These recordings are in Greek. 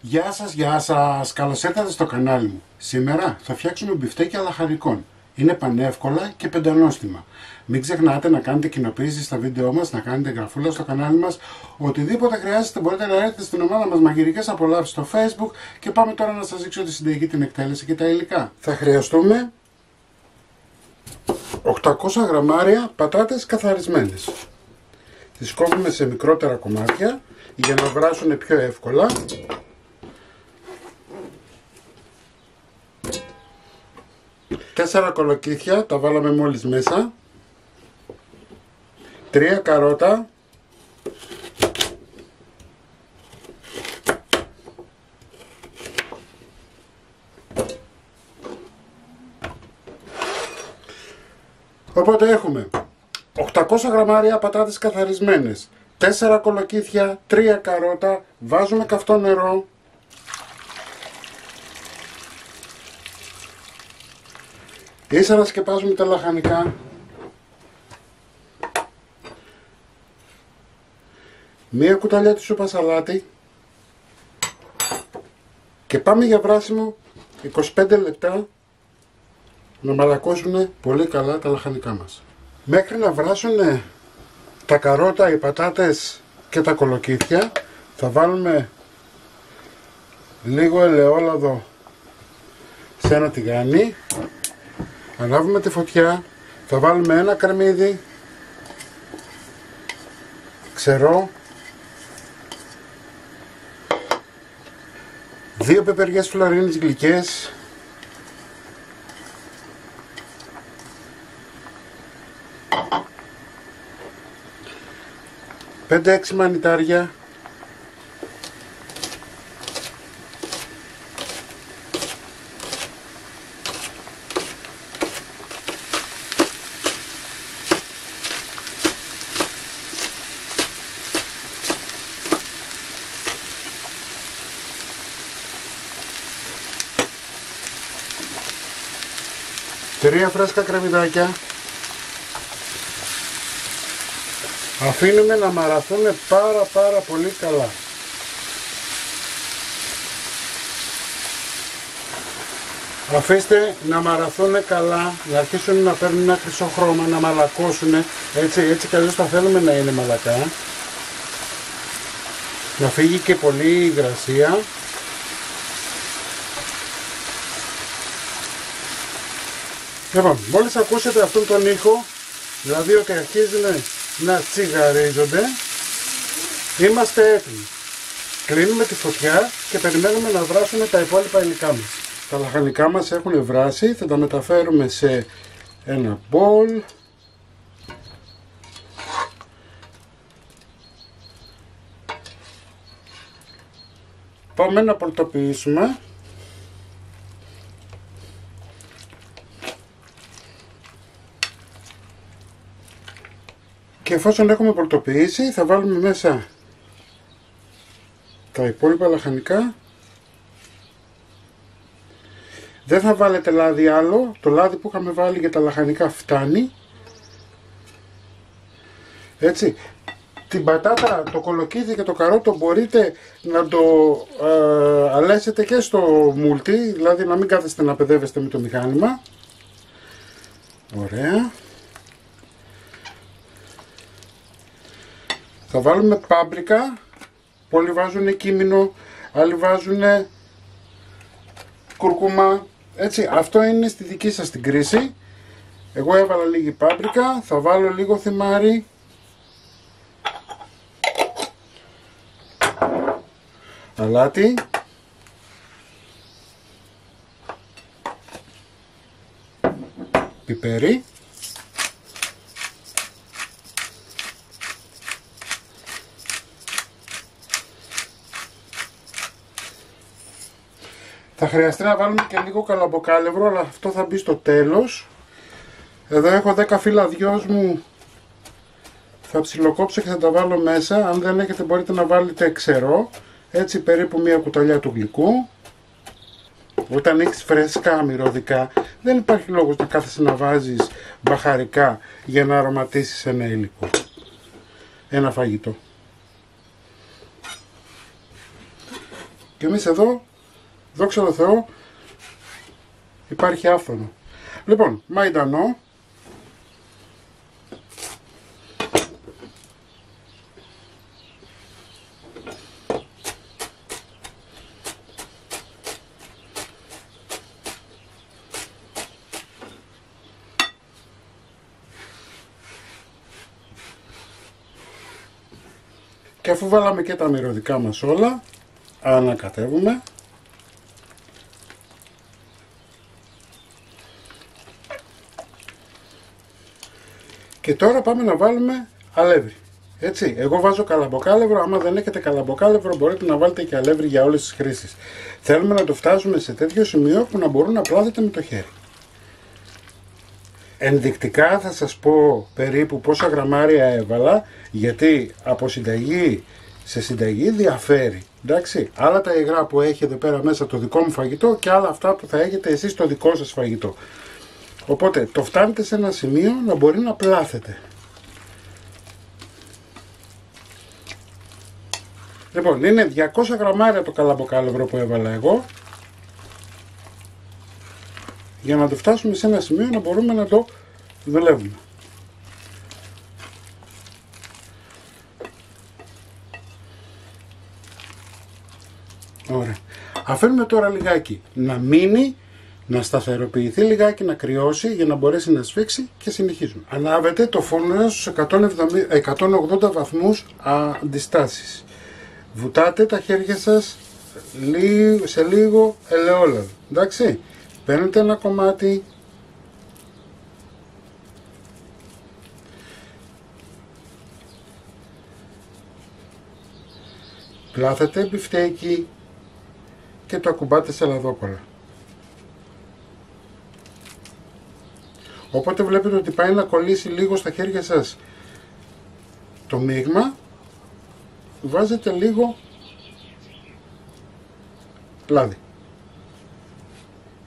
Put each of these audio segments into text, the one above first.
Γεια σας, καλώς ήρθατε στο κανάλι μου. Σήμερα θα φτιάξουμε μπιφτέκια λαχανικών. Είναι πανεύκολα και πεντανόστιμα. Μην ξεχνάτε να κάνετε κοινοποίηση στα βίντεό μας, να κάνετε γραφούλα στο κανάλι μας. Οτιδήποτε χρειάζεται μπορείτε να έρθετε στην ομάδα μας Μαγειρικές Απολαύσεις στο Facebook και πάμε τώρα να σας δείξω τη συνταγή, την εκτέλεση και τα υλικά. Θα χρειαστούμε 800 γραμμάρια πατάτες καθαρισμένες. Τις κόβουμε σε μικρότερα κομμάτια για να βράσουν πιο εύκολα. 4 κολοκύθια, τα βάλαμε μόλις μέσα. 3 καρότα. 800 γραμμάρια πατάτες καθαρισμένες, 4 κολοκύθια, 3 καρότα, βάζουμε καυτό νερό. Ύστερα σκεπάζουμε τα λαχανικά. Μία κουταλιά τη σούπα σαλάτι. Και πάμε για βράσιμο 25 λεπτά να μαλακώσουν πολύ καλά τα λαχανικά μας. Μέχρι να βράσουν τα καρότα, οι πατάτες και τα κολοκύθια θα βάλουμε λίγο ελαιόλαδο σε ένα τηγάνι. Ανάβουμε τη φωτιά, θα βάλουμε ένα κρεμμύδι ξερό, 2 πεπεριές φλωρίνης γλυκές, 5-6 μανιτάρια, τρία φρέσκα κρεμμυδάκια. Αφήνουμε να μαραθούν πάρα πολύ καλά. Αφήστε να μαραθούν καλά, να αρχίσουν να παίρνουν ένα χρυσό χρώμα, να μαλακώσουν. Έτσι κι αλλιώς τα θέλουμε να είναι μαλακά. Να φύγει και πολύ υγρασία. Λοιπόν, μόλις ακούσετε αυτόν τον ήχο, δηλαδή ότι αρχίζουν να τσιγαρίζονται, είμαστε έτοιμοι. Κλείνουμε τη φωτιά και περιμένουμε να βράσουν τα υπόλοιπα υλικά μας. Τα λαχανικά μας έχουν βράσει, θα τα μεταφέρουμε σε ένα μπολ. Πάμε να πολτοποιήσουμε. Και εφόσον έχουμε πολτοποιήσει θα βάλουμε μέσα τα υπόλοιπα λαχανικά. Δεν θα βάλετε λάδι άλλο, το λάδι που είχαμε βάλει για τα λαχανικά φτάνει. Έτσι, την πατάτα, το κολοκύθι και το καρότο μπορείτε να το αλέσετε και στο μούλτι, δηλαδή να μην κάθεστε να παιδεύεστε με το μηχάνημα. Ωραία. Θα βάλουμε πάμπρικα, πολλοί βάζουν κίμινο, άλλοι βάζουν κουρκούμα, έτσι, αυτό είναι στη δική σας την κρίση. Εγώ έβαλα λίγη πάμπρικα, θα βάλω λίγο θυμάρι, αλάτι, πιπέρι, θα χρειαστεί να βάλουμε και λίγο καλαμποκάλευρο, αλλά αυτό θα μπει στο τέλος. Εδώ έχω 10 φύλλα δυόσμου, θα ψιλοκόψω και θα τα βάλω μέσα. Αν δεν έχετε μπορείτε να βάλετε ξερό, έτσι περίπου μία κουταλιά του γλυκού. Όταν έχεις φρέσκα μυρωδικά δεν υπάρχει λόγος να κάθεσαι να βάζεις μπαχαρικά για να αρωματίσεις ένα υλικό, ένα φαγητό. Και εμείς εδώ, δόξα τω Θεώ, υπάρχει άφθονο. Λοιπόν, μαϊντανό. Και αφού βάλαμε και τα μυρωδικά μας όλα, ανακατεύουμε. Και τώρα πάμε να βάλουμε αλεύρι. Έτσι, εγώ βάζω καλαμποκάλευρο, άμα δεν έχετε καλαμποκάλευρο μπορείτε να βάλετε και αλεύρι για όλες τις χρήσεις. Θέλουμε να το φτάσουμε σε τέτοιο σημείο που να μπορούν να πλάθετε με το χέρι. Ενδεικτικά θα σας πω περίπου πόσα γραμμάρια έβαλα, γιατί από συνταγή σε συνταγή διαφέρει. Εντάξει, άλλα τα υγρά που έχει εδώ πέρα μέσα το δικό μου φαγητό και άλλα αυτά που θα έχετε εσείς το δικό σας φαγητό. Οπότε το φτάνετε σε ένα σημείο να μπορεί να πλάθετε. Λοιπόν, είναι 200 γραμμάρια το καλαμποκάλευρο που έβαλα εγώ, για να το φτάσουμε σε ένα σημείο να μπορούμε να το δουλεύουμε. Ωραία. Αφήνουμε τώρα λιγάκι να μείνει, να σταθεροποιηθεί λιγάκι, να κρυώσει για να μπορέσει να σφίξει και συνεχίζουμε. Ανάβετε το φούρνο στους 180 βαθμούς αντιστάσεις. Βουτάτε τα χέρια σας σε λίγο ελαιόλαδο. Εντάξει. Παίρνετε ένα κομμάτι, πλάθετε μπιφτέκι και το ακουμπάτε σε λαδόκολλα. Όποτε βλέπετε ότι πάει να κολλήσει λίγο στα χέρια σας το μείγμα, βάζετε λίγο λάδι.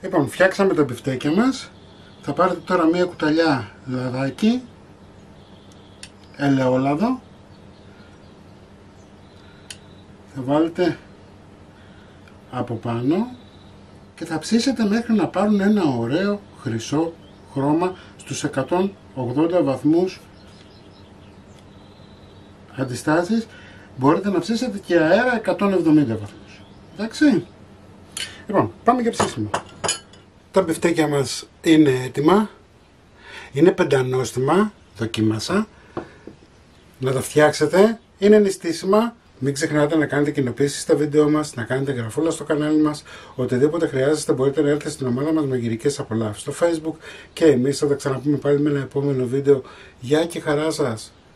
Λοιπόν, φτιάξαμε τα μπιφτέκια μας. Θα πάρετε τώρα μία κουταλιά λαδάκι, ελαιόλαδο. Θα βάλετε από πάνω και θα ψήσετε μέχρι να πάρουν ένα ωραίο χρυσό χρώμα στους 180 βαθμούς αντιστάσεις. Μπορείτε να ψήσετε και αέρα 170 βαθμούς. Εντάξει. Λοιπόν, πάμε για ψήσιμο. Τα μπιφτέκια μας είναι έτοιμα. Είναι πεντανόστιμα. Δοκίμασα. Να τα φτιάξετε. Είναι νηστίσιμα. Μην ξεχνάτε να κάνετε κοινοποίησεις στα βίντεο μας, να κάνετε γραφούλα στο κανάλι μας. Οτιδήποτε χρειάζεστε μπορείτε να έρθετε στην ομάδα μας μαγειρικές απολαύσεις στο Facebook. Και εμείς θα τα ξαναπούμε πάλι με ένα επόμενο βίντεο. Γεια και χαρά σας!